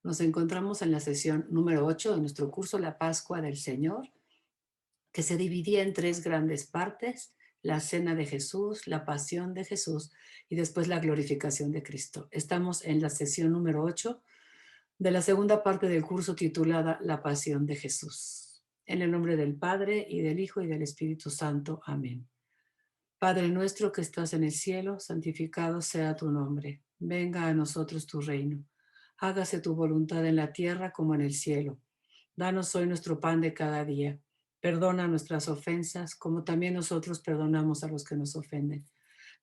Nos encontramos en la sesión número 8 de nuestro curso La Pascua del Señor, que se dividía en tres grandes partes: la cena de Jesús, la pasión de Jesús y después la glorificación de Cristo. Estamos en la sesión número 8 de la segunda parte del curso titulada La pasión de Jesús. En el nombre del Padre, y del Hijo, y del Espíritu Santo. Amén. Padre nuestro que estás en el cielo, santificado sea tu nombre. Venga a nosotros tu reino. Hágase tu voluntad en la tierra como en el cielo. Danos hoy nuestro pan de cada día. Perdona nuestras ofensas, como también nosotros perdonamos a los que nos ofenden.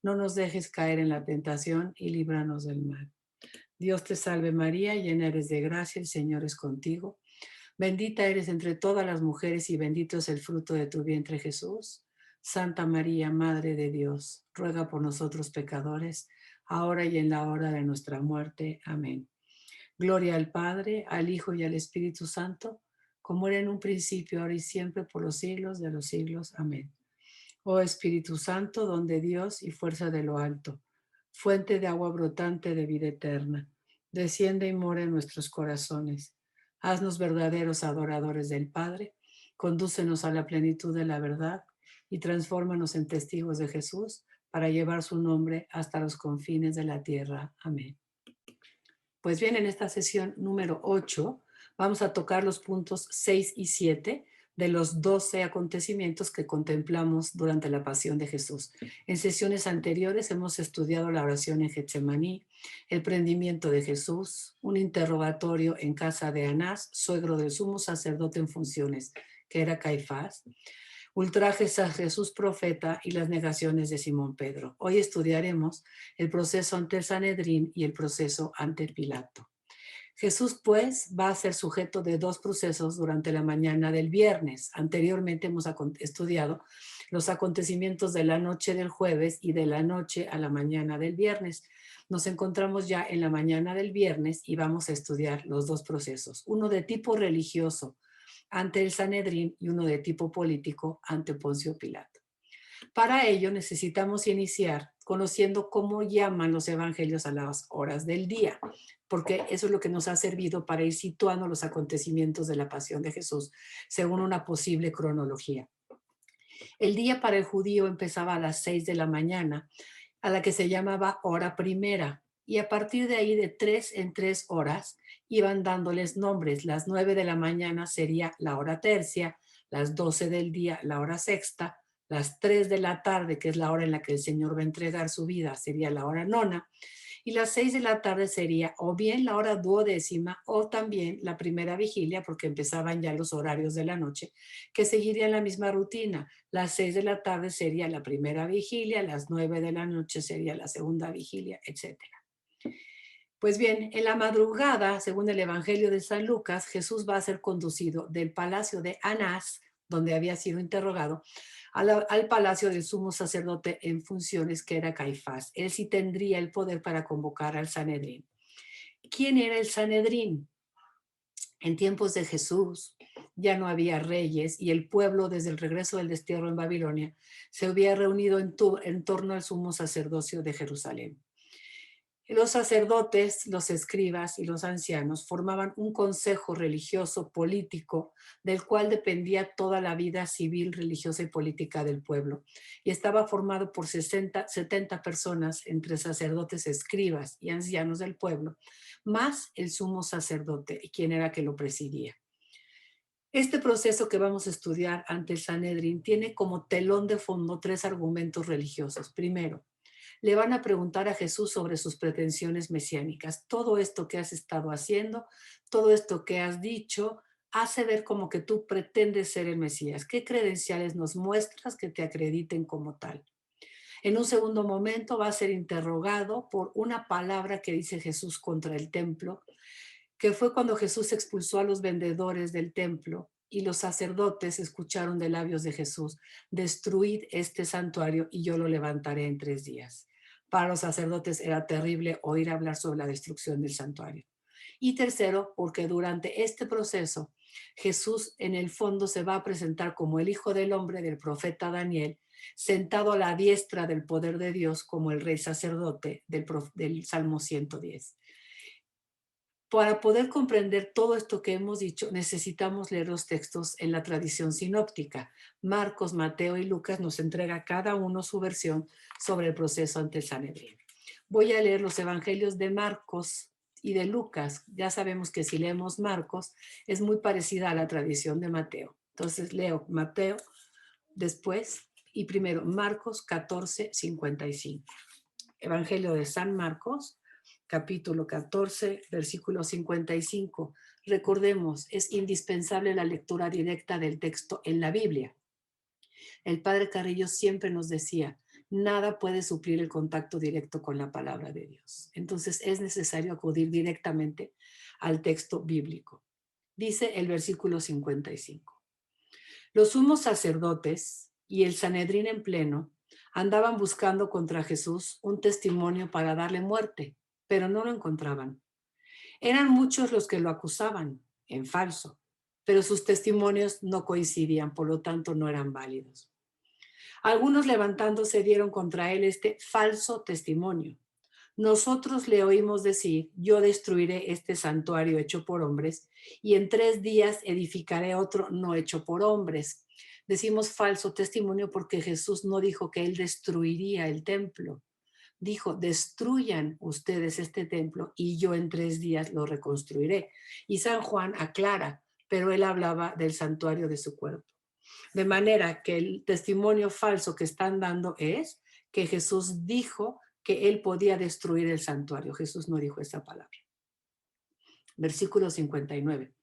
No nos dejes caer en la tentación y líbranos del mal. Dios te salve María, llena eres de gracia, el Señor es contigo. Bendita eres entre todas las mujeres y bendito es el fruto de tu vientre Jesús. Santa María, Madre de Dios, ruega por nosotros pecadores, ahora y en la hora de nuestra muerte. Amén. Gloria al Padre, al Hijo y al Espíritu Santo, como era en un principio, ahora y siempre, por los siglos de los siglos. Amén. Oh Espíritu Santo, don de Dios y fuerza de lo alto, fuente de agua brotante de vida eterna, desciende y mora en nuestros corazones. Haznos verdaderos adoradores del Padre, condúcenos a la plenitud de la verdad y transfórmanos en testigos de Jesús para llevar su nombre hasta los confines de la tierra. Amén. Pues bien, en esta sesión número 8 vamos a tocar los puntos 6 y 7 de los 12 acontecimientos que contemplamos durante la pasión de Jesús. En sesiones anteriores hemos estudiado la oración en Getsemaní, el prendimiento de Jesús, un interrogatorio en casa de Anás, suegro del sumo sacerdote en funciones, que era Caifás, ultrajes a Jesús profeta y las negaciones de Simón Pedro. Hoy estudiaremos el proceso ante el Sanedrín y el proceso ante Pilato. Jesús, pues, va a ser sujeto de dos procesos durante la mañana del viernes. Anteriormente hemos estudiado los acontecimientos de la noche del jueves y de la noche a la mañana del viernes. Nos encontramos ya en la mañana del viernes y vamos a estudiar los dos procesos, uno de tipo religioso ante el Sanedrín y uno de tipo político ante Poncio Pilato. Para ello necesitamos iniciar conociendo cómo llaman los evangelios a las horas del día, porque eso es lo que nos ha servido para ir situando los acontecimientos de la pasión de Jesús según una posible cronología. El día para el judío empezaba a las 6 de la mañana, a la que se llamaba hora primera, y a partir de ahí de 3 en 3 horas iban dándoles nombres. Las 9 de la mañana sería la hora tercia, las 12 del día la hora sexta, las 3 de la tarde, que es la hora en la que el Señor va a entregar su vida, sería la hora nona, y las 6 de la tarde sería o bien la hora duodécima o también la primera vigilia, porque empezaban ya los horarios de la noche, que seguirían la misma rutina. Las 6 de la tarde sería la primera vigilia, las 9 de la noche sería la segunda vigilia, etcétera. Pues bien, en la madrugada, según el Evangelio de San Lucas, Jesús va a ser conducido del palacio de Anás, donde había sido interrogado, al palacio del sumo sacerdote en funciones, que era Caifás. Él sí tendría el poder para convocar al Sanedrín. ¿Quién era el Sanedrín? En tiempos de Jesús ya no había reyes y el pueblo, desde el regreso del destierro en Babilonia, se había reunido en torno al sumo sacerdocio de Jerusalén. Los sacerdotes, los escribas y los ancianos formaban un consejo religioso político del cual dependía toda la vida civil, religiosa y política del pueblo. Y estaba formado por 70 personas, entre sacerdotes, escribas y ancianos del pueblo, más el sumo sacerdote, quien era que lo presidía. Este proceso que vamos a estudiar ante el Sanedrín tiene como telón de fondo tres argumentos religiosos. Primero, le van a preguntar a Jesús sobre sus pretensiones mesiánicas. Todo esto que has estado haciendo, todo esto que has dicho, hace ver como que tú pretendes ser el Mesías. ¿Qué credenciales nos muestras que te acrediten como tal? En un segundo momento va a ser interrogado por una palabra que dice Jesús contra el templo, que fue cuando Jesús expulsó a los vendedores del templo y los sacerdotes escucharon de labios de Jesús: destruid este santuario y yo lo levantaré en 3 días. Para los sacerdotes era terrible oír hablar sobre la destrucción del santuario. Y tercero, porque durante este proceso Jesús en el fondo se va a presentar como el Hijo del Hombre del profeta Daniel, sentado a la diestra del poder de Dios como el rey sacerdote del Salmo 110. Para poder comprender todo esto que hemos dicho, necesitamos leer los textos en la tradición sinóptica. Marcos, Mateo y Lucas nos entrega cada uno su versión sobre el proceso ante el Sanedrín. Voy a leer los evangelios de Marcos y de Lucas. Ya sabemos que si leemos Marcos es muy parecida a la tradición de Mateo. Entonces leo Mateo después y primero Marcos 14:55. Evangelio de San Marcos, capítulo 14, versículo 55. Recordemos, es indispensable la lectura directa del texto en la Biblia. El padre Carrillo siempre nos decía, nada puede suplir el contacto directo con la palabra de Dios. Entonces es necesario acudir directamente al texto bíblico. Dice el versículo 55. Los sumos sacerdotes y el Sanedrín en pleno andaban buscando contra Jesús un testimonio para darle muerte, pero no lo encontraban. Eran muchos los que lo acusaban en falso, pero sus testimonios no coincidían, por lo tanto no eran válidos. Algunos levantándose dieron contra él este falso testimonio. Nosotros le oímos decir, yo destruiré este santuario hecho por hombres y en 3 días edificaré otro no hecho por hombres. Decimos falso testimonio porque Jesús no dijo que él destruiría el templo. Dijo, destruyan ustedes este templo y yo en 3 días lo reconstruiré. Y San Juan aclara, pero él hablaba del santuario de su cuerpo. De manera que el testimonio falso que están dando es que Jesús dijo que él podía destruir el santuario. Jesús no dijo esa palabra. Versículo 59.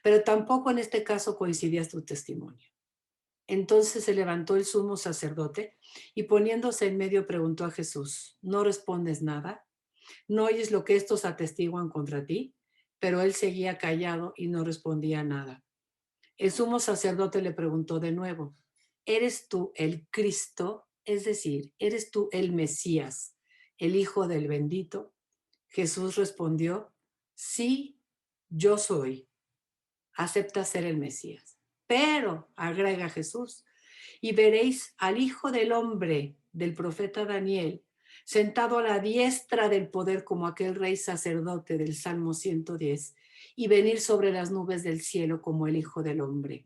Pero tampoco en este caso coincidía su testimonio. Entonces se levantó el sumo sacerdote y poniéndose en medio preguntó a Jesús, ¿no respondes nada? ¿No oyes lo que estos atestiguan contra ti? Pero él seguía callado y no respondía nada. El sumo sacerdote le preguntó de nuevo, ¿eres tú el Cristo? Es decir, ¿eres tú el Mesías, el Hijo del bendito? Jesús respondió, sí, yo soy. Acepta ser el Mesías. Pero, agrega Jesús, y veréis al Hijo del Hombre del profeta Daniel sentado a la diestra del poder como aquel rey sacerdote del Salmo 110 y venir sobre las nubes del cielo como el Hijo del Hombre.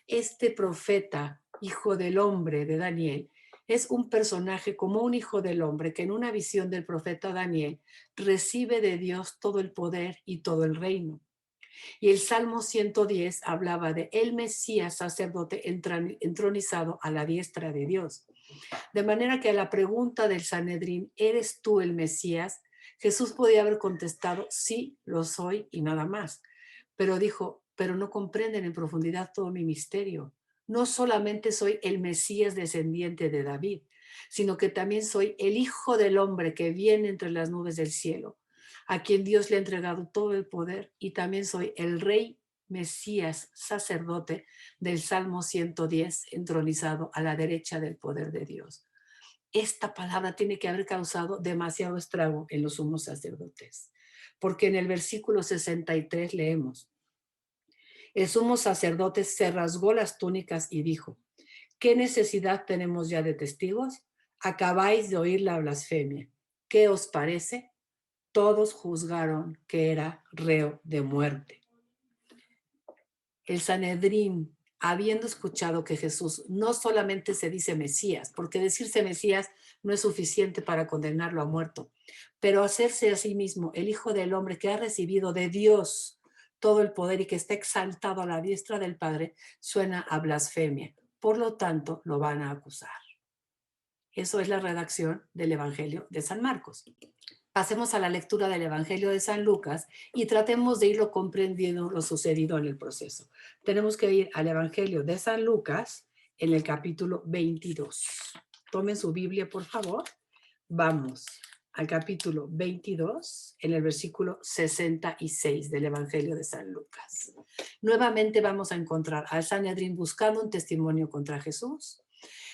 Este profeta, hijo del hombre de Daniel, es un personaje como un hijo del hombre que en una visión del profeta Daniel recibe de Dios todo el poder y todo el reino. Y el Salmo 110 hablaba de el Mesías sacerdote entronizado a la diestra de Dios. De manera que a la pregunta del Sanedrín, ¿eres tú el Mesías? Jesús podía haber contestado, sí, lo soy y nada más. Pero dijo, pero no comprenden en profundidad todo mi misterio. No solamente soy el Mesías descendiente de David, sino que también soy el Hijo del Hombre que viene entre las nubes del cielo, a quien Dios le ha entregado todo el poder, y también soy el Rey Mesías, sacerdote del Salmo 110, entronizado a la derecha del poder de Dios. Esta palabra tiene que haber causado demasiado estrago en los sumos sacerdotes, porque en el versículo 63 leemos, el sumo sacerdote se rasgó las túnicas y dijo, ¿qué necesidad tenemos ya de testigos? Acabáis de oír la blasfemia. ¿Qué os parece? Todos juzgaron que era reo de muerte. El Sanedrín, habiendo escuchado que Jesús no solamente se dice Mesías, porque decirse Mesías no es suficiente para condenarlo a muerto, pero hacerse a sí mismo el Hijo del Hombre que ha recibido de Dios todo el poder y que está exaltado a la diestra del Padre, suena a blasfemia. Por lo tanto, lo van a acusar. Eso es la redacción del Evangelio de San Marcos. Pasemos a la lectura del Evangelio de San Lucas y tratemos de irlo comprendiendo lo sucedido en el proceso. Tenemos que ir al Evangelio de San Lucas en el capítulo 22. Tomen su Biblia, por favor. Vamos al capítulo 22 en el versículo 66 del Evangelio de San Lucas. Nuevamente vamos a encontrar al Sanedrín buscando un testimonio contra Jesús.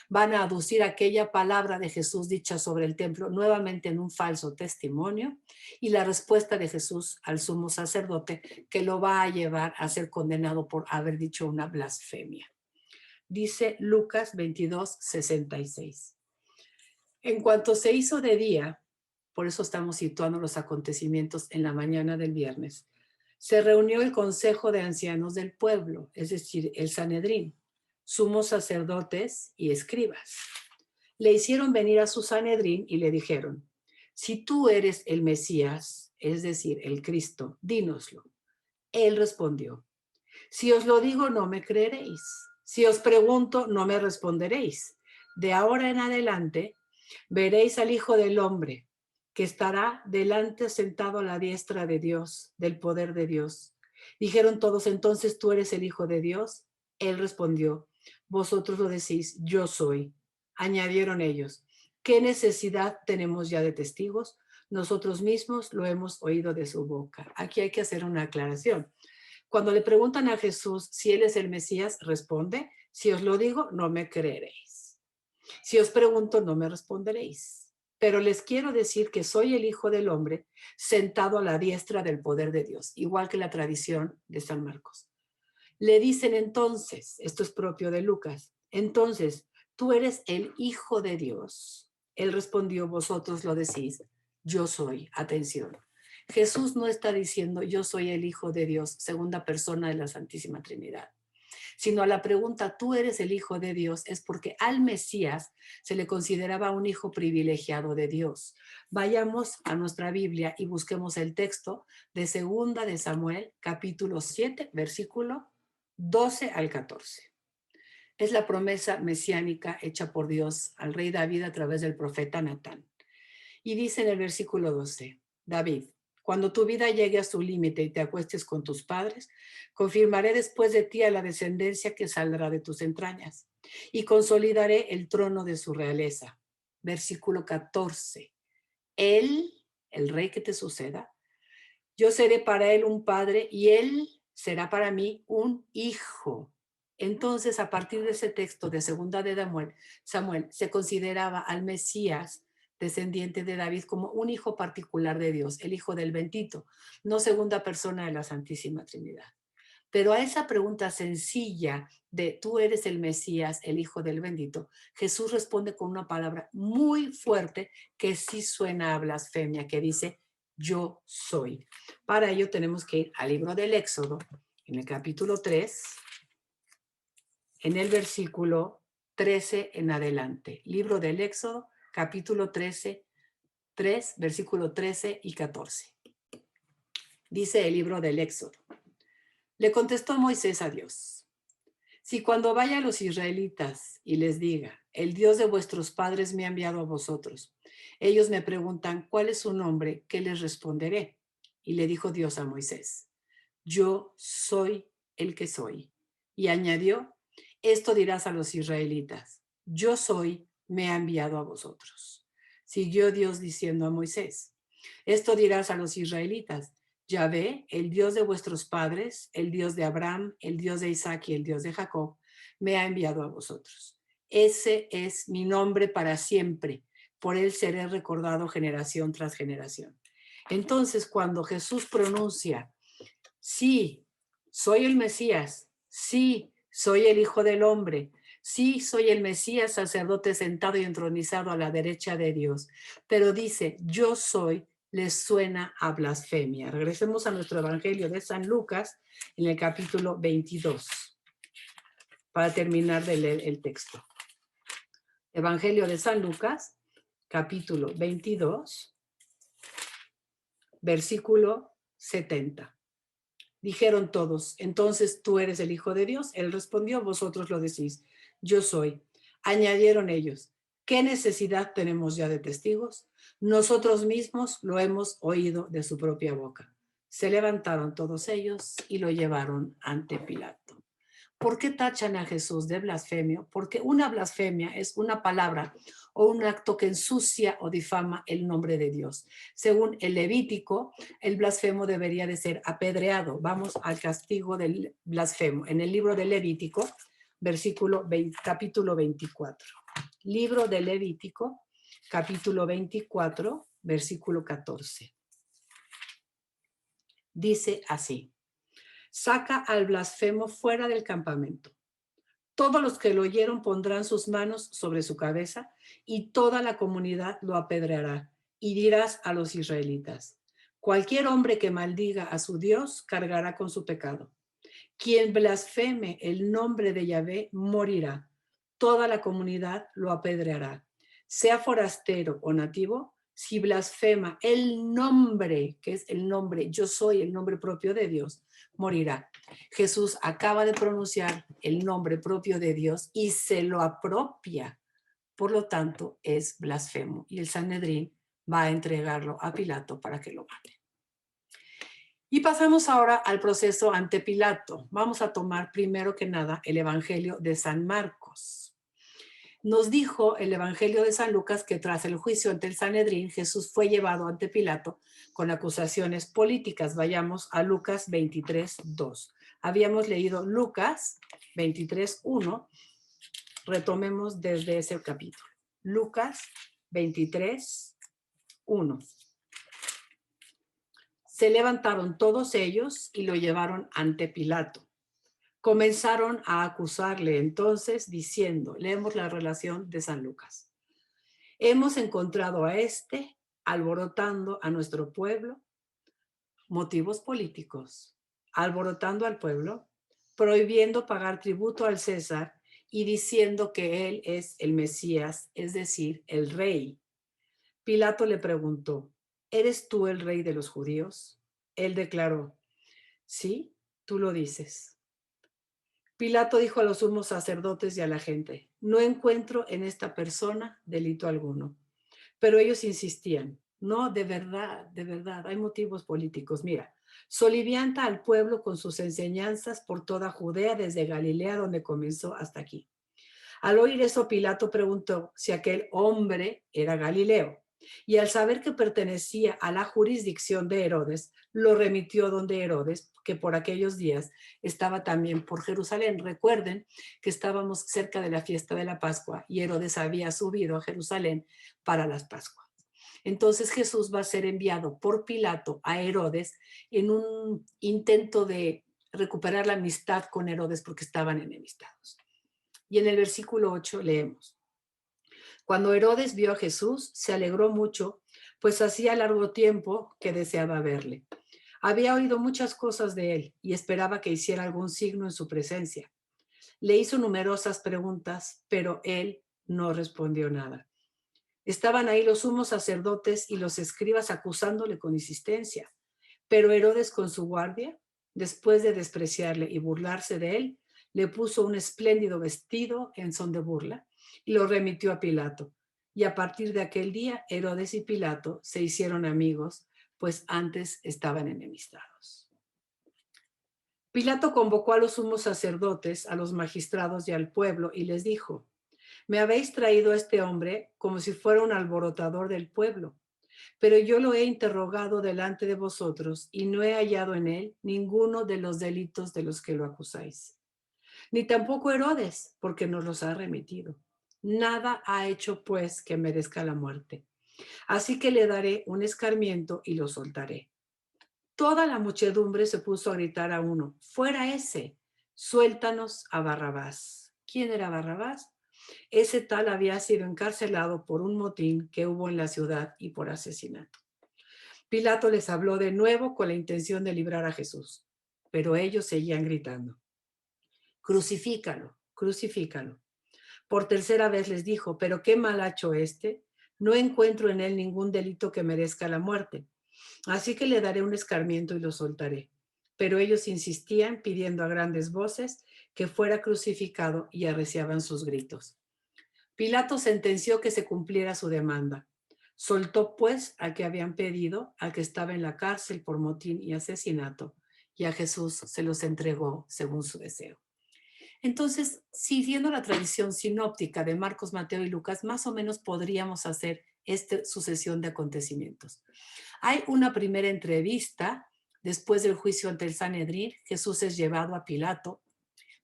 Van a aducir aquella palabra de Jesús dicha sobre el templo nuevamente en un falso testimonio y la respuesta de Jesús al sumo sacerdote que lo va a llevar a ser condenado por haber dicho una blasfemia. Dice Lucas 22, 66. En cuanto se hizo de día, por eso estamos situando los acontecimientos en la mañana del viernes, Se reunió el consejo de ancianos del pueblo, es decir, el Sanedrín, sumos sacerdotes y escribas. Le hicieron venir a su Sanedrín y le dijeron: si tú eres el Mesías, es decir, el Cristo, dínoslo. Él respondió: si os lo digo, no me creeréis. Si os pregunto, no me responderéis. De ahora en adelante, veréis al Hijo del Hombre, que estará delante sentado a la diestra de Dios, del poder de Dios. Dijeron todos: entonces tú eres el Hijo de Dios. Él respondió: vosotros lo decís, yo soy. Añadieron ellos: ¿qué necesidad tenemos ya de testigos? Nosotros mismos lo hemos oído de su boca. Aquí hay que hacer una aclaración. Cuando le preguntan a Jesús si él es el Mesías, responde: si os lo digo, no me creeréis. Si os pregunto, no me responderéis. Pero les quiero decir que soy el Hijo del Hombre sentado a la diestra del poder de Dios, igual que la tradición de San Marcos. Le dicen entonces, esto es propio de Lucas, entonces, ¿tú eres el Hijo de Dios? Él respondió: vosotros lo decís, yo soy. Atención. Jesús no está diciendo yo soy el Hijo de Dios, segunda persona de la Santísima Trinidad, sino a la pregunta tú eres el Hijo de Dios es porque al Mesías se le consideraba un hijo privilegiado de Dios. Vayamos a nuestra Biblia y busquemos el texto de Segunda de Samuel, capítulo 7, versículo 12 al 14. Es la promesa mesiánica hecha por Dios al rey David a través del profeta Natán. Y dice en el versículo 12, David: cuando tu vida llegue a su límite y te acuestes con tus padres, confirmaré después de ti a la descendencia que saldrá de tus entrañas y consolidaré el trono de su realeza. Versículo 14, él, el rey que te suceda, yo seré para él un padre y él será para mí un hijo. Entonces, a partir de ese texto de segunda de Samuel se consideraba al Mesías, descendiente de David, como un hijo particular de Dios, el Hijo del Bendito, no segunda persona de la Santísima Trinidad. Pero a esa pregunta sencilla de tú eres el Mesías, el Hijo del Bendito, Jesús responde con una palabra muy fuerte que sí suena a blasfemia, que dice yo soy. Para ello tenemos que ir al libro del Éxodo, en el capítulo 3, en el versículo 13 en adelante. Libro del Éxodo, capítulo 13, 3, versículo 13 y 14. Dice el libro del Éxodo: le contestó Moisés a Dios: si cuando vaya a los israelitas y les diga, el Dios de vuestros padres me ha enviado a vosotros, ellos me preguntan cuál es su nombre, ¿qué les responderé? Y le dijo Dios a Moisés: yo soy el que soy. Y añadió: esto dirás a los israelitas, yo soy, me ha enviado a vosotros. Siguió Dios diciendo a Moisés: esto dirás a los israelitas, Yahvé, el Dios de vuestros padres, el Dios de Abraham, el Dios de Isaac y el Dios de Jacob, me ha enviado a vosotros. Ese es mi nombre para siempre, por él seré recordado generación tras generación. Entonces, cuando Jesús pronuncia, sí, soy el Mesías, sí, soy el Hijo del Hombre, sí, soy el Mesías, sacerdote sentado y entronizado a la derecha de Dios, pero dice, yo soy, les suena a blasfemia. Regresemos a nuestro Evangelio de San Lucas, en el capítulo 22, para terminar de leer el texto. Evangelio de San Lucas, capítulo 22, versículo 70. Dijeron todos, entonces tú eres el Hijo de Dios. Él respondió, vosotros lo decís, yo soy. Añadieron ellos, ¿qué necesidad tenemos ya de testigos? Nosotros mismos lo hemos oído de su propia boca. Se levantaron todos ellos y lo llevaron ante Pilato. ¿Por qué tachan a Jesús de blasfemio? Porque una blasfemia es una palabra o un acto que ensucia o difama el nombre de Dios. Según el Levítico, el blasfemo debería de ser apedreado. Vamos al castigo del blasfemo. En el libro de Levítico, capítulo 24. Libro de Levítico, capítulo 24, versículo 14. Dice así: saca al blasfemo fuera del campamento. Todos los que lo oyeron pondrán sus manos sobre su cabeza y toda la comunidad lo apedreará. Y dirás a los israelitas, Cualquier hombre que maldiga a su Dios cargará con su pecado. Quien blasfeme el nombre de Yahvé morirá. Toda la comunidad lo apedreará. Sea forastero o nativo, si blasfema el nombre, que es el nombre, yo soy el nombre propio de Dios, morirá. Jesús acaba de pronunciar el nombre propio de Dios y se lo apropia. Por lo tanto, es blasfemo. Y el Sanedrín va a entregarlo a Pilato para que lo mate. Y pasamos ahora al proceso ante Pilato. Vamos a tomar primero que nada el Evangelio de San Marcos. Nos dijo el Evangelio de San Lucas que tras el juicio ante el Sanedrín, Jesús fue llevado ante Pilato con acusaciones políticas. Vayamos a Lucas 23:2. Habíamos leído Lucas 23:1. Retomemos desde ese capítulo. Lucas 23:1. Se levantaron todos ellos y lo llevaron ante Pilato. Comenzaron a acusarle entonces diciendo, leemos la relación de San Lucas. Hemos encontrado a este alborotando a nuestro pueblo, motivos políticos, alborotando al pueblo, prohibiendo pagar tributo al César y diciendo que él es el Mesías, es decir, el rey. Pilato le preguntó, ¿eres tú el rey de los judíos? Él declaró, sí, tú lo dices. Pilato dijo a los sumos sacerdotes y a la gente, no encuentro en esta persona delito alguno. Pero ellos insistían, no, de verdad, hay motivos políticos. Mira, solivianta al pueblo con sus enseñanzas por toda Judea, desde Galilea, donde comenzó, hasta aquí. Al oír eso, Pilato preguntó si aquel hombre era Galileo. Y al saber que pertenecía a la jurisdicción de Herodes, lo remitió donde Herodes, que por aquellos días estaba también por Jerusalén. Recuerden que estábamos cerca de la fiesta de la Pascua y Herodes había subido a Jerusalén para las Pascuas. Entonces Jesús va a ser enviado por Pilato a Herodes en un intento de recuperar la amistad con Herodes porque estaban enemistados. Y en el versículo 8 leemos, cuando Herodes vio a Jesús, se alegró mucho, pues hacía largo tiempo que deseaba verle. Había oído muchas cosas de él y esperaba que hiciera algún signo en su presencia. Le hizo numerosas preguntas, pero él no respondió nada. Estaban ahí los sumos sacerdotes y los escribas acusándole con insistencia. Pero Herodes con su guardia, después de despreciarle y burlarse de él, le puso un espléndido vestido en son de burla y lo remitió a Pilato. Y a partir de aquel día, Herodes y Pilato se hicieron amigos, pues antes estaban enemistados. Pilato convocó a los sumos sacerdotes, a los magistrados y al pueblo y les dijo, me habéis traído a este hombre como si fuera un alborotador del pueblo, pero yo lo he interrogado delante de vosotros y no he hallado en él ninguno de los delitos de los que lo acusáis. Ni tampoco Herodes, porque nos los ha remitido. Nada ha hecho, pues, que merezca la muerte. Así que le daré un escarmiento y lo soltaré. Toda la muchedumbre se puso a gritar a uno, fuera ese, suéltanos a Barrabás. ¿Quién era Barrabás? Ese tal había sido encarcelado por un motín que hubo en la ciudad y por asesinato. Pilato les habló de nuevo con la intención de librar a Jesús, pero ellos seguían gritando, crucifícalo, crucifícalo. Por tercera vez les dijo, pero qué mal ha hecho este, no encuentro en él ningún delito que merezca la muerte, así que le daré un escarmiento y lo soltaré. Pero ellos insistían pidiendo a grandes voces que fuera crucificado y arreciaban sus gritos. Pilato sentenció que se cumpliera su demanda. Soltó pues al que habían pedido, al que estaba en la cárcel por motín y asesinato, y a Jesús se los entregó según su deseo. Entonces, siguiendo la tradición sinóptica de Marcos, Mateo y Lucas, más o menos podríamos hacer esta sucesión de acontecimientos. Hay una primera entrevista después del juicio ante el Sanedrín. Jesús es llevado a Pilato.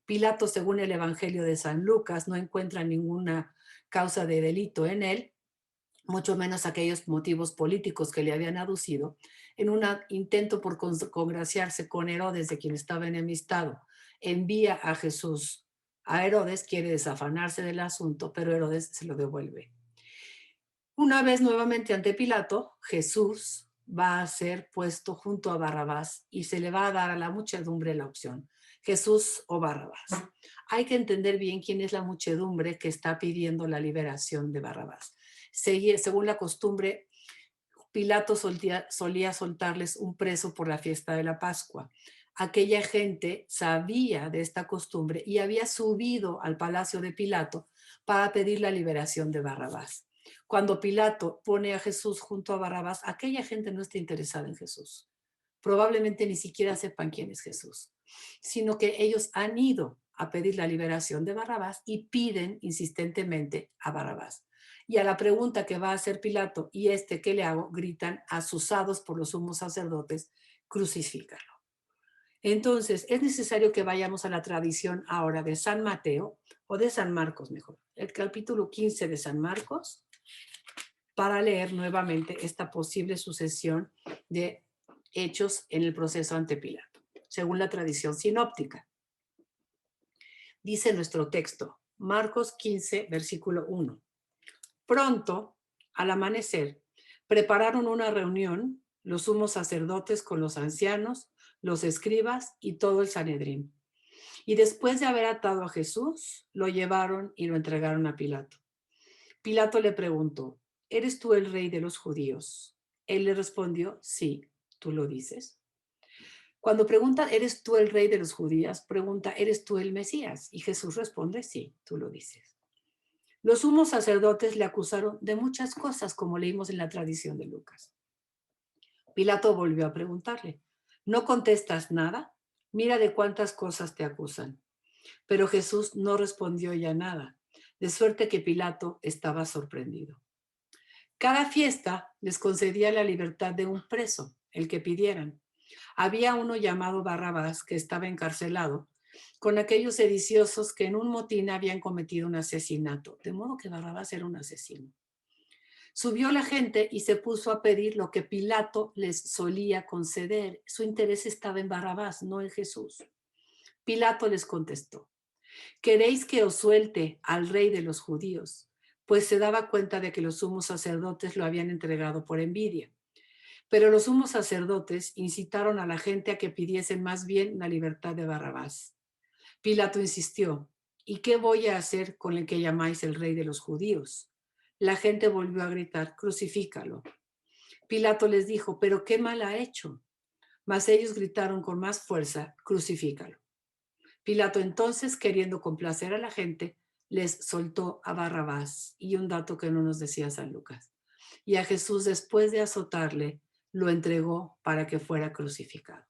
Pilato, según el Evangelio de San Lucas, no encuentra ninguna causa de delito en él, mucho menos aquellos motivos políticos que le habían aducido, en un intento por congraciarse con Herodes, de quien estaba enemistado, envía a Jesús a Herodes, quiere desafanarse del asunto, pero Herodes se lo devuelve. Una vez nuevamente ante Pilato, Jesús va a ser puesto junto a Barrabás y se le va a dar a la muchedumbre la opción, Jesús o Barrabás. Hay que entender bien quién es la muchedumbre que está pidiendo la liberación de Barrabás. Según la costumbre, Pilato solía soltarles un preso por la fiesta de la Pascua. Aquella gente sabía de esta costumbre y había subido al palacio de Pilato para pedir la liberación de Barrabás. Cuando Pilato pone a Jesús junto a Barrabás, aquella gente no está interesada en Jesús. Probablemente ni siquiera sepan quién es Jesús, sino que ellos han ido a pedir la liberación de Barrabás y piden insistentemente a Barrabás. Y a la pregunta que va a hacer Pilato, ¿y qué le hago?, gritan, asusados por los sumos sacerdotes, crucifícalo. Entonces, es necesario que vayamos a la tradición ahora de San Mateo, o de San Marcos mejor, el capítulo 15 de San Marcos, para leer nuevamente esta posible sucesión de hechos en el proceso ante Pilato, según la tradición sinóptica. Dice nuestro texto, Marcos 15, versículo 1. Pronto, al amanecer, prepararon una reunión los sumos sacerdotes con los ancianos, los escribas y todo el Sanedrín. Y después de haber atado a Jesús, lo llevaron y lo entregaron a Pilato. Pilato le preguntó, ¿eres tú el rey de los judíos? Él le respondió, sí, tú lo dices. Cuando pregunta, ¿eres tú el rey de los judíos?, pregunta, ¿eres tú el Mesías? Y Jesús responde, sí, tú lo dices. Los sumos sacerdotes le acusaron de muchas cosas, como leímos en la tradición de Lucas. Pilato volvió a preguntarle, ¿no contestas nada? Mira de cuántas cosas te acusan. Pero Jesús no respondió ya nada, de suerte que Pilato estaba sorprendido. Cada fiesta les concedía la libertad de un preso, el que pidieran. Había uno llamado Barrabás que estaba encarcelado con aquellos sediciosos que en un motín habían cometido un asesinato, de modo que Barrabás era un asesino. Subió la gente y se puso a pedir lo que Pilato les solía conceder. Su interés estaba en Barrabás, no en Jesús. Pilato les contestó, ¿queréis que os suelte al rey de los judíos? Pues se daba cuenta de que los sumos sacerdotes lo habían entregado por envidia. Pero los sumos sacerdotes incitaron a la gente a que pidiesen más bien la libertad de Barrabás. Pilato insistió, ¿y qué voy a hacer con el que llamáis el rey de los judíos? La gente volvió a gritar, crucifícalo. Pilato les dijo, ¿pero qué mal ha hecho? Mas ellos gritaron con más fuerza, crucifícalo. Pilato entonces, queriendo complacer a la gente, les soltó a Barrabás. Y un dato que no nos decía San Lucas. Y a Jesús, después de azotarle, lo entregó para que fuera crucificado.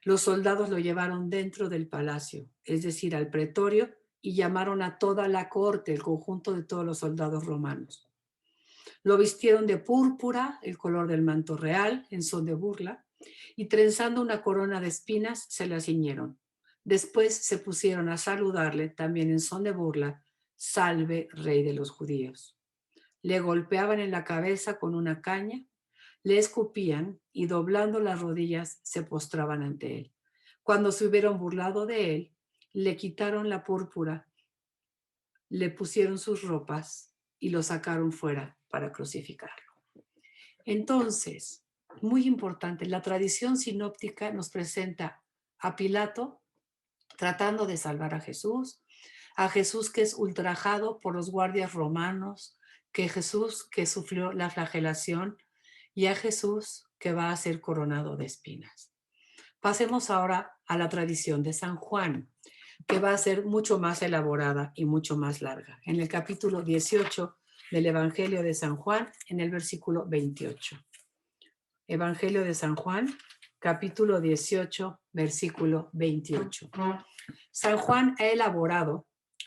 Los soldados lo llevaron dentro del palacio, es decir, al pretorio, y llamaron a toda la corte, el conjunto de todos los soldados romanos. Lo vistieron de púrpura, el color del manto real, en son de burla, y trenzando una corona de espinas, se la ciñeron. Después se pusieron a saludarle, también en son de burla, salve, rey de los judíos. Le golpeaban en la cabeza con una caña, le escupían y doblando las rodillas se postraban ante él. Cuando se hubieron burlado de él, le quitaron la púrpura, le pusieron sus ropas y lo sacaron fuera para crucificarlo. Entonces, muy importante, la tradición sinóptica nos presenta a Pilato tratando de salvar a Jesús que es ultrajado por los guardias romanos, que Jesús que sufrió la flagelación y a Jesús que va a ser coronado de espinas. Pasemos ahora a la tradición de San Juan, que va a ser mucho más elaborada y mucho más larga. En el capítulo 18 del Evangelio de San Juan, en el versículo 28. Evangelio de San Juan, capítulo 18, versículo 28. San Juan ha elaborado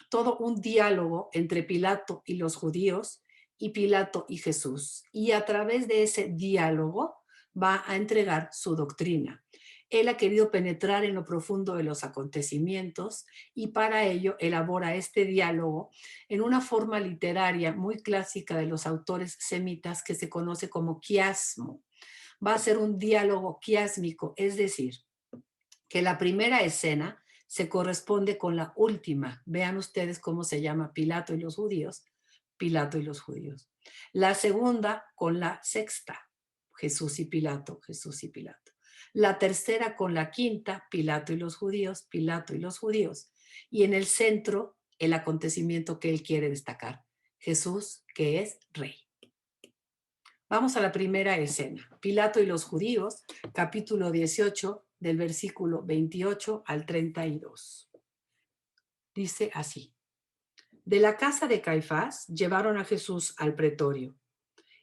todo un diálogo entre Pilato y los judíos y Pilato y Jesús. Y a través de ese diálogo va a entregar su doctrina. Él ha querido penetrar en lo profundo de los acontecimientos y para ello elabora este diálogo en una forma literaria muy clásica de los autores semitas que se conoce como quiasmo. Va a ser un diálogo quiásmico, es decir, que la primera escena se corresponde con la última. Vean ustedes cómo se llama Pilato y los judíos. Pilato y los judíos. La segunda con la sexta, Jesús y Pilato, Jesús y Pilato. La tercera con la quinta, Pilato y los judíos, Pilato y los judíos. Y en el centro, el acontecimiento que él quiere destacar, Jesús, que es rey. Vamos a la primera escena. Pilato y los judíos, capítulo 18, del versículo 28 al 32. Dice así: de la casa de Caifás llevaron a Jesús al pretorio.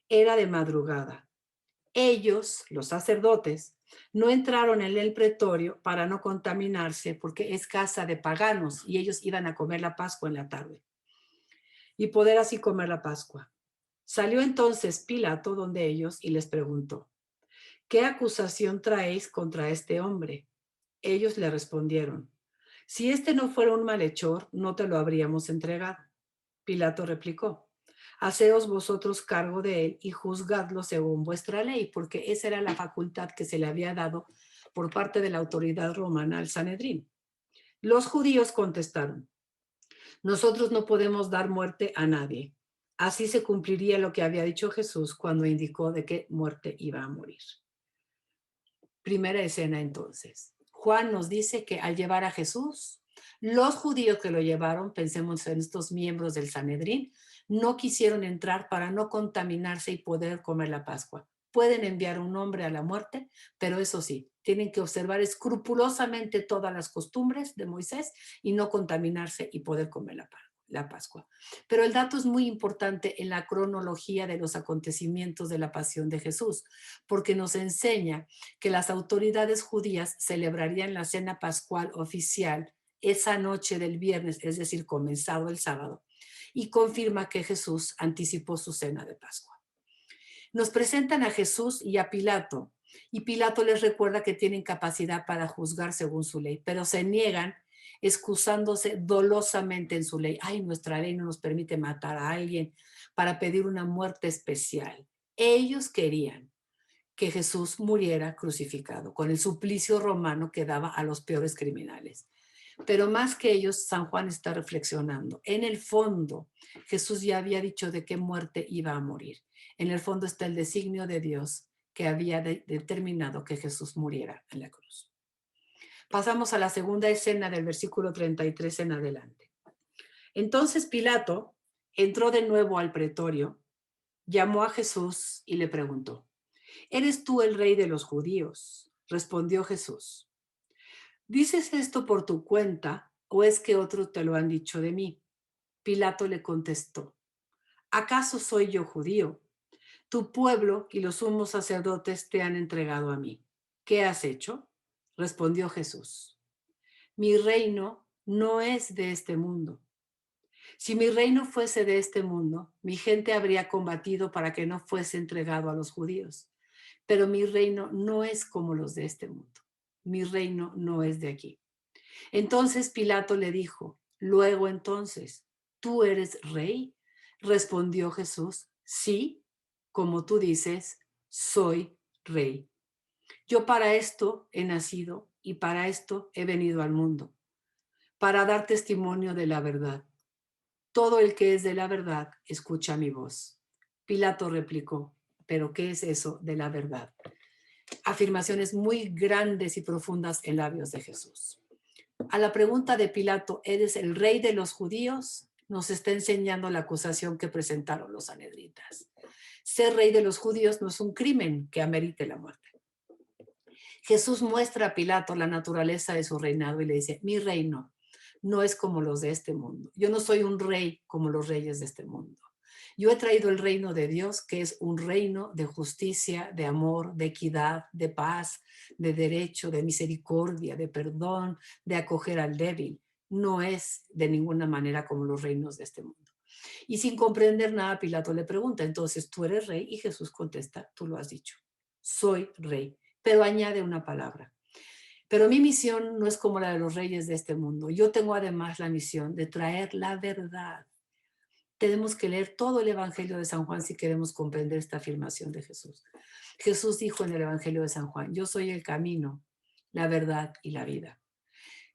Era de madrugada. Ellos, los sacerdotes, no entraron en el pretorio para no contaminarse, porque es casa de paganos y ellos iban a comer la Pascua en la tarde y poder así comer la Pascua. Salió entonces Pilato donde ellos y les preguntó: ¿qué acusación traéis contra este hombre? Ellos le respondieron: si este no fuera un malhechor, no te lo habríamos entregado. Pilato replicó: haceos vosotros cargo de él y juzgadlo según vuestra ley, porque esa era la facultad que se le había dado por parte de la autoridad romana al Sanedrín. Los judíos contestaron: nosotros no podemos dar muerte a nadie. Así se cumpliría lo que había dicho Jesús cuando indicó de qué muerte iba a morir. Primera escena entonces. Juan nos dice que al llevar a Jesús, los judíos que lo llevaron, pensemos en estos miembros del Sanedrín, no quisieron entrar para no contaminarse y poder comer la Pascua. Pueden enviar un hombre a la muerte, pero eso sí, tienen que observar escrupulosamente todas las costumbres de Moisés y no contaminarse y poder comer la Pascua. Pero el dato es muy importante en la cronología de los acontecimientos de la pasión de Jesús, porque nos enseña que las autoridades judías celebrarían la cena pascual oficial esa noche del viernes, es decir, comenzado el sábado, y confirma que Jesús anticipó su cena de Pascua. Nos presentan a Jesús y a Pilato, y Pilato les recuerda que tienen capacidad para juzgar según su ley, pero se niegan excusándose dolosamente en su ley. Ay, nuestra ley no nos permite matar a alguien para pedir una muerte especial. Ellos querían que Jesús muriera crucificado, con el suplicio romano que daba a los peores criminales. Pero más que ellos, San Juan está reflexionando. En el fondo, Jesús ya había dicho de qué muerte iba a morir. En el fondo está el designio de Dios que había determinado que Jesús muriera en la cruz. Pasamos a la segunda escena del versículo 33 en adelante. Entonces Pilato entró de nuevo al pretorio, llamó a Jesús y le preguntó: ¿eres tú el rey de los judíos? Respondió Jesús: ¿dices esto por tu cuenta o es que otros te lo han dicho de mí? Pilato le contestó: ¿acaso soy yo judío? Tu pueblo y los sumos sacerdotes te han entregado a mí. ¿Qué has hecho? Respondió Jesús: mi reino no es de este mundo. Si mi reino fuese de este mundo, mi gente habría combatido para que no fuese entregado a los judíos. Pero mi reino no es como los de este mundo. Mi reino no es de aquí. Entonces Pilato le dijo: luego entonces, ¿tú eres rey? Respondió Jesús: sí, como tú dices, soy rey. Yo para esto he nacido y para esto he venido al mundo, para dar testimonio de la verdad. Todo el que es de la verdad escucha mi voz. Pilato replicó: ¿pero qué es eso de la verdad? Afirmaciones muy grandes y profundas en labios de Jesús. A la pregunta de Pilato: ¿eres el rey de los judíos?, nos está enseñando la acusación que presentaron los sanhedritas. Ser rey de los judíos no es un crimen que amerite la muerte. Jesús muestra a Pilato la naturaleza de su reinado y le dice: mi reino no es como los de este mundo. Yo no soy un rey como los reyes de este mundo. Yo he traído el reino de Dios, que es un reino de justicia, de amor, de equidad, de paz, de derecho, de misericordia, de perdón, de acoger al débil. No es de ninguna manera como los reinos de este mundo. Y sin comprender nada, Pilato le pregunta: entonces, ¿tú eres rey? Y Jesús contesta: tú lo has dicho, soy rey. Pero añade una palabra: pero mi misión no es como la de los reyes de este mundo. Yo tengo además la misión de traer la verdad. Tenemos que leer todo el Evangelio de San Juan si queremos comprender esta afirmación de Jesús. Jesús dijo en el Evangelio de San Juan: yo soy el camino, la verdad y la vida.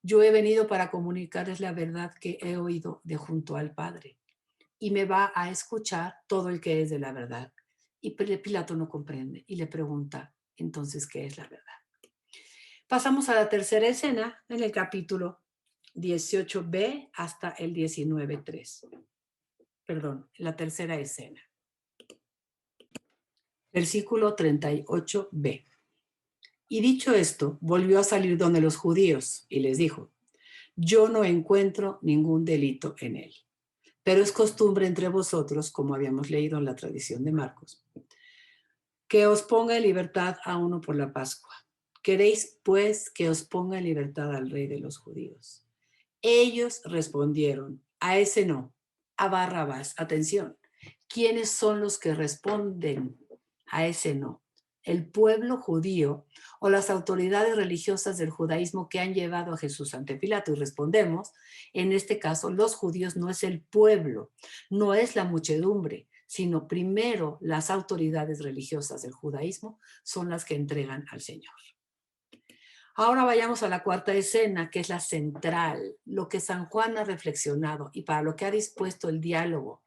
Yo he venido para comunicarles la verdad que he oído de junto al Padre. Y me va a escuchar todo el que es de la verdad. Y Pilato no comprende y le pregunta, entonces, ¿qué es la verdad? Pasamos a la tercera escena en el capítulo 18b hasta el 19:3. Perdón, la tercera escena. Versículo 38b. Y dicho esto, volvió a salir donde los judíos y les dijo, yo no encuentro ningún delito en él. Pero es costumbre entre vosotros, como habíamos leído en la tradición de Marcos, que os ponga en libertad a uno por la Pascua. ¿Queréis, pues, que os ponga en libertad al rey de los judíos? Ellos respondieron, a ese no, a Barrabás. Atención, ¿quiénes son los que responden a ese no? El pueblo judío o las autoridades religiosas del judaísmo que han llevado a Jesús ante Pilato. Y respondemos, en este caso, los judíos no es el pueblo, no es la muchedumbre, sino primero las autoridades religiosas del judaísmo son las que entregan al Señor. Ahora vayamos a la cuarta escena, que es la central, lo que San Juan ha reflexionado y para lo que ha dispuesto el diálogo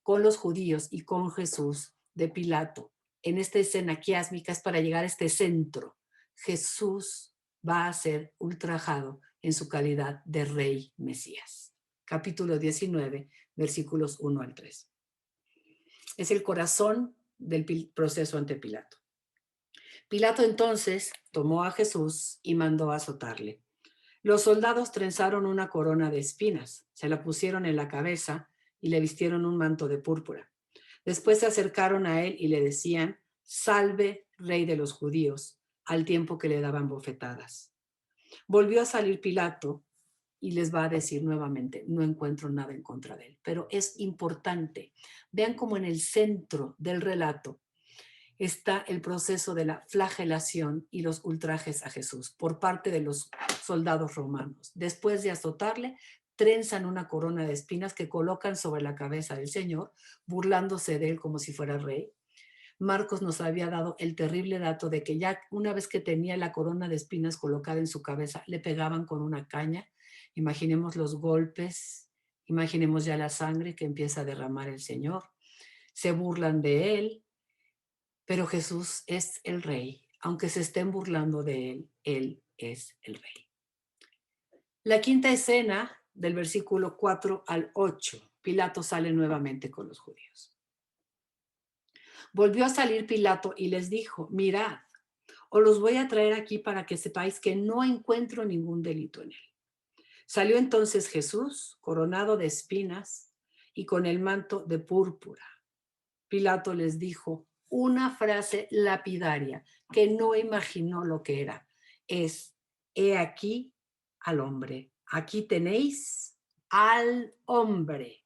con los judíos y con Jesús de Pilato. En esta escena quiásmica es para llegar a este centro. Jesús va a ser ultrajado en su calidad de rey Mesías. Capítulo 19, versículos 1 al 3. Es el corazón del proceso ante Pilato. Pilato entonces tomó a Jesús y mandó azotarle. Los soldados trenzaron una corona de espinas, se la pusieron en la cabeza y le vistieron un manto de púrpura. Después se acercaron a él y le decían, salve, rey de los judíos, al tiempo que le daban bofetadas. Volvió a salir Pilato y les va a decir nuevamente, no encuentro nada en contra de él. Pero es importante, vean cómo en el centro del relato está el proceso de la flagelación y los ultrajes a Jesús por parte de los soldados romanos. Después de azotarle, trenzan una corona de espinas que colocan sobre la cabeza del Señor, burlándose de él como si fuera rey. Marcos nos había dado el terrible dato de que ya una vez que tenía la corona de espinas colocada en su cabeza, le pegaban con una caña. Imaginemos los golpes, imaginemos ya la sangre que empieza a derramar el Señor. Se burlan de él, pero Jesús es el rey. Aunque se estén burlando de él es el rey. La quinta escena del versículo 4 al 8, Pilato sale nuevamente con los judíos. Volvió a salir Pilato y les dijo, mirad, os los voy a traer aquí para que sepáis que no encuentro ningún delito en él. Salió entonces Jesús, coronado de espinas y con el manto de púrpura. Pilato les dijo una frase lapidaria que no imaginó lo que era. Es, he aquí al hombre. Aquí tenéis al hombre.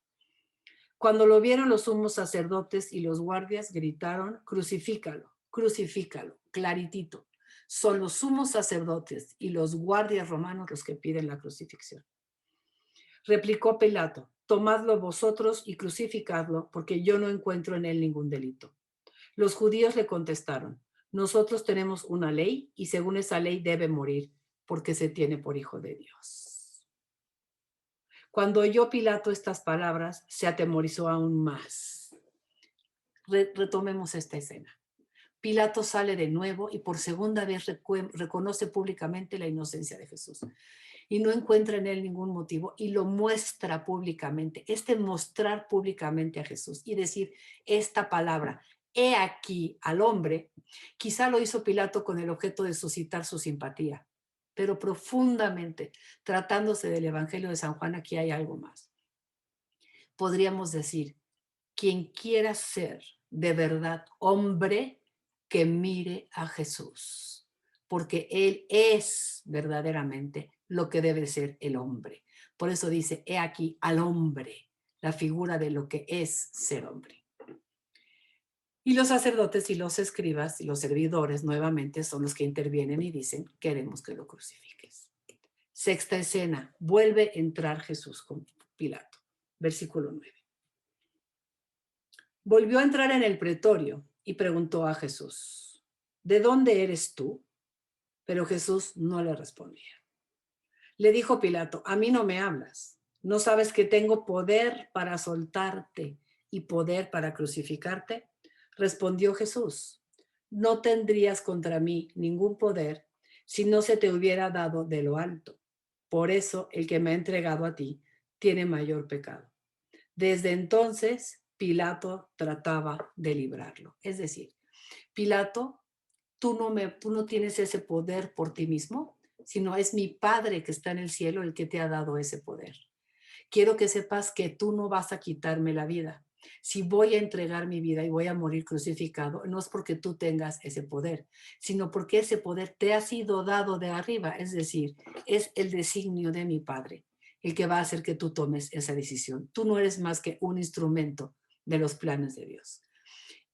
Cuando lo vieron los sumos sacerdotes y los guardias gritaron, crucifícalo, crucifícalo, claritito. Son los sumos sacerdotes y los guardias romanos los que piden la crucifixión. Replicó Pilato, tomadlo vosotros y crucificadlo, porque yo no encuentro en él ningún delito. Los judíos le contestaron, nosotros tenemos una ley y según esa ley debe morir, porque se tiene por hijo de Dios. Cuando oyó Pilato estas palabras, se atemorizó aún más. Retomemos esta escena. Pilato sale de nuevo y por segunda vez reconoce públicamente la inocencia de Jesús y no encuentra en él ningún motivo y lo muestra públicamente. Este mostrar públicamente a Jesús y decir esta palabra, he aquí al hombre, quizá lo hizo Pilato con el objeto de suscitar su simpatía, pero profundamente, tratándose del Evangelio de San Juan, aquí hay algo más. Podríamos decir, quien quiera ser de verdad hombre, que mire a Jesús, porque Él es verdaderamente lo que debe ser el hombre. Por eso dice, he aquí al hombre, la figura de lo que es ser hombre. Y los sacerdotes y los escribas y los servidores nuevamente son los que intervienen y dicen, queremos que lo crucifiques. Sexta escena, vuelve a entrar Jesús con Pilato. Versículo 9. Volvió a entrar en el pretorio y preguntó a Jesús, ¿de dónde eres tú? Pero Jesús no le respondía. Le dijo Pilato, a mí no me hablas. ¿No sabes que tengo poder para soltarte y poder para crucificarte? Respondió Jesús: no tendrías contra mí ningún poder si no se te hubiera dado de lo alto. Por eso el que me ha entregado a ti tiene mayor pecado. Desde entonces, Pilato trataba de librarlo. Es decir, Pilato, tú no tienes ese poder por ti mismo, sino es mi Padre que está en el cielo el que te ha dado ese poder. Quiero que sepas que tú no vas a quitarme la vida. Si voy a entregar mi vida y voy a morir crucificado, no es porque tú tengas ese poder, sino porque ese poder te ha sido dado de arriba, es decir, es el designio de mi Padre el que va a hacer que tú tomes esa decisión. Tú no eres más que un instrumento de los planes de Dios.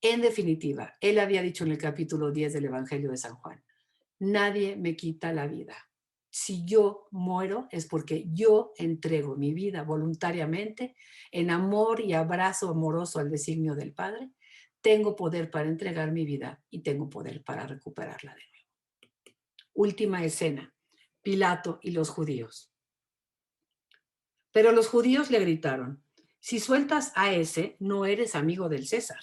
En definitiva, él había dicho en el capítulo 10 del Evangelio de San Juan: nadie me quita la vida. Si yo muero es porque yo entrego mi vida voluntariamente en amor y abrazo amoroso al designio del Padre. Tengo poder para entregar mi vida y tengo poder para recuperarla de nuevo. Última escena: Pilato y los judíos. Pero los judíos le gritaron: si sueltas a ese, no eres amigo del César.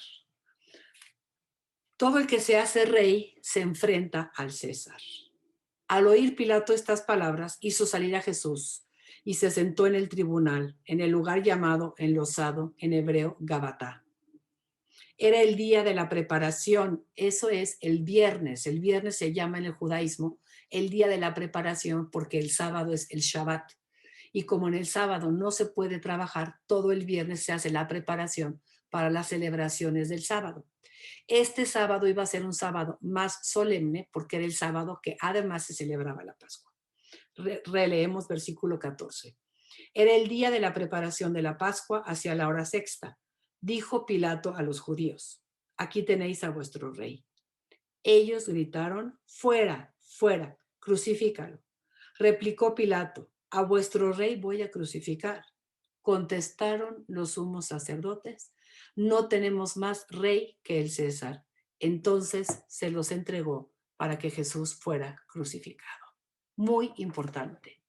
Todo el que se hace rey se enfrenta al César. Al oír Pilato estas palabras, hizo salir a Jesús y se sentó en el tribunal, en el lugar llamado enlosado, en hebreo, Gabatá. Era el día de la preparación, eso es el viernes. El viernes se llama en el judaísmo el día de la preparación porque el sábado es el Shabbat. Y como en el sábado no se puede trabajar, todo el viernes se hace la preparación para las celebraciones del sábado. Este sábado iba a ser un sábado más solemne porque era el sábado que además se celebraba la Pascua. Releemos versículo 14. Era el día de la preparación de la Pascua hacia la hora sexta. Dijo Pilato a los judíos: aquí tenéis a vuestro rey. Ellos gritaron: fuera, fuera, crucifícalo. Replicó Pilato: a vuestro rey voy a crucificar. Contestaron los sumos sacerdotes: no tenemos más rey que el César. Entonces se los entregó para que Jesús fuera crucificado. Muy importante.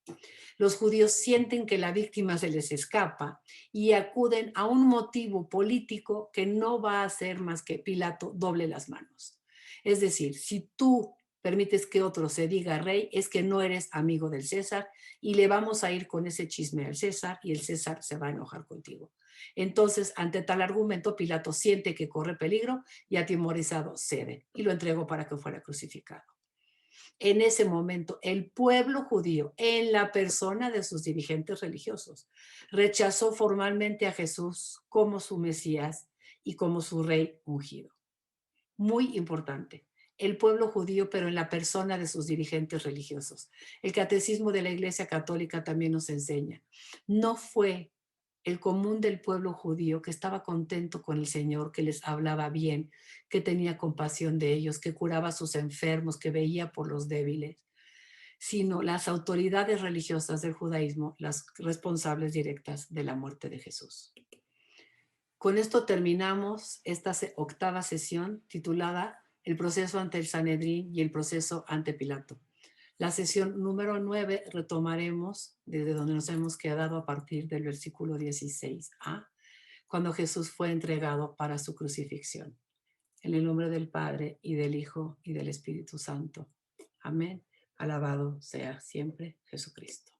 Los judíos sienten que la víctima se les escapa y acuden a un motivo político que no va a hacer más que Pilato doble las manos. Es decir, si tú permites que otro se diga rey, es que no eres amigo del César y le vamos a ir con ese chisme al César y el César se va a enojar contigo. Entonces, ante tal argumento, Pilato siente que corre peligro y atemorizado cede y lo entregó para que fuera crucificado. En ese momento, el pueblo judío, en la persona de sus dirigentes religiosos, rechazó formalmente a Jesús como su Mesías y como su rey ungido. Muy importante. El pueblo judío, pero en la persona de sus dirigentes religiosos. El catecismo de la Iglesia Católica también nos enseña. No fue el común del pueblo judío que estaba contento con el Señor, que les hablaba bien, que tenía compasión de ellos, que curaba a sus enfermos, que veía por los débiles, sino las autoridades religiosas del judaísmo, las responsables directas de la muerte de Jesús. Con esto terminamos esta octava sesión titulada El proceso ante el Sanedrín y el proceso ante Pilato. La sesión número 9 retomaremos desde donde nos hemos quedado a partir del versículo 16a, cuando Jesús fue entregado para su crucifixión. En el nombre del Padre, y del Hijo, y del Espíritu Santo. Amén. Alabado sea siempre Jesucristo.